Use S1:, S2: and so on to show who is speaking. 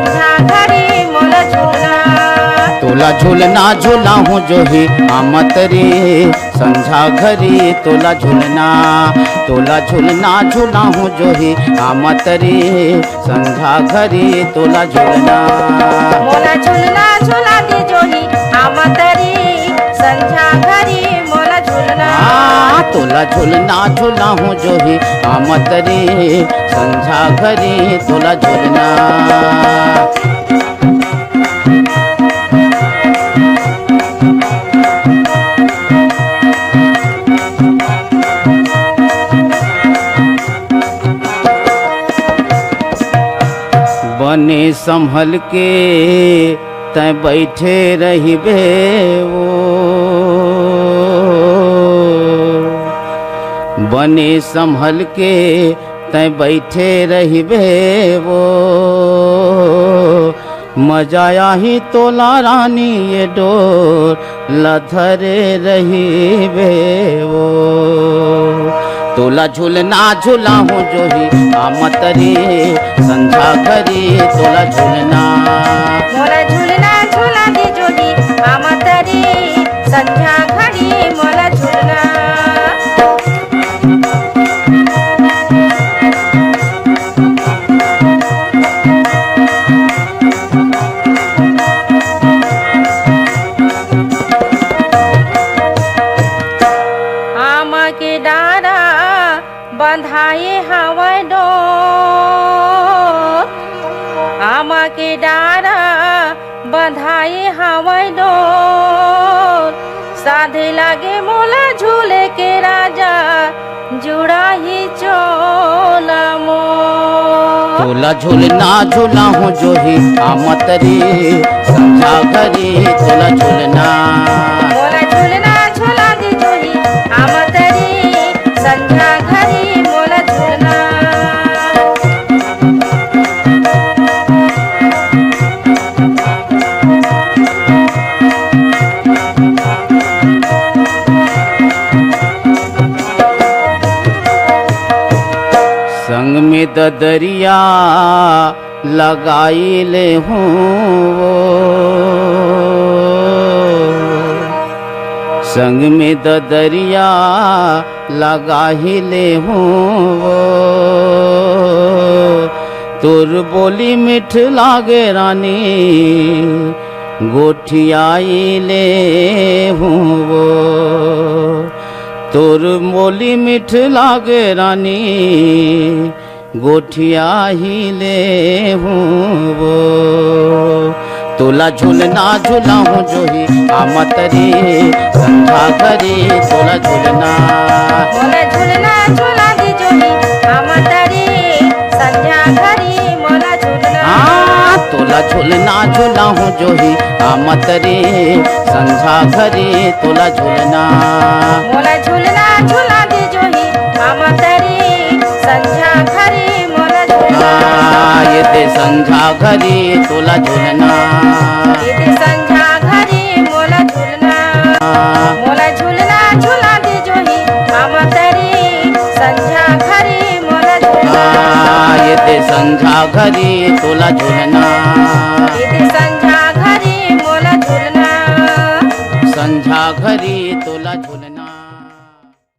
S1: संझा घड़ी मोला झूलना।
S2: तोला झूलना झूला हूँ जो ही आमत रे संझा घड़ी तोला झूलना। तोला झूलना झूला हूँ जो ही आमत रे संझा घड़ी तोला झूलना।
S1: मोला झूलना झूला दी जो ही आमत रे संझा घड़ी मोला झूलना।
S2: तोला झूलना झूला हूँ जो ही आमत रे संझा घड़ी तोला झूलना। बने संभल के तै बैठे रहिबे वो। बने संभल के तै बैठे रहिबे वो। मजा आही तोला रानी ये डोर लधरे रहिबे वो। तोला झूलना झूला हूँ जो ही आमत रे संझा घड़ी तोला झूलना।
S1: मोला झूलना झूला दी जो ही आमत रे संझा घड़ी मोला झूलना। आमा के डारा बंधाए हवाई डोर। आमा के डारा बंधाए हवाई डोर। साधे लागे मोला झूले के राजा जुड़ा ही चोला मोर।
S2: तोला झूलना झूला हूँ जो ही आमत रे संझा घड़ी तोला झूलना।
S1: मोला झूलना झूला दी जो ही आमत रे संझा घड़ी मोला झूलना।
S2: संग में ददरिया लगाई ले हूँ वो। संग में ददरिया लगा ही ले हूँ वो। तुर बोली मिठ लागे रानी गोठियाई ले हूँ वो। तोर बोली मिठ लागे रानी गोठिया ही ले हूँ वो। तोला झूलना झूला हूँ जो ही आमत रे संझा घड़ी तोला झूलना।
S1: मोला झूलना झूला दी जो ही आमत रे संझा घड़ी मोला झूलना।
S2: तोला झूलना झूला हूँ जो ही आमत रे संझा घड़ी तोला झूलना।
S1: मोला झूलना झूला दी जो ही आमत रे संझा घड़ी मोला झूलना।
S2: ये दे संझा घड़ी तोला झूलना।
S1: ये दे संझा घड़ी मोला झूलना। मोला झूलना झूला दी जो ही आमत रे संझा घड़ी मोला झूलना।
S2: ये दे संझा घड़ी तोला झूलना।
S1: ये दे संझा घड़ी मोला झूलना।
S2: संझा घड़ी तोला झूलना।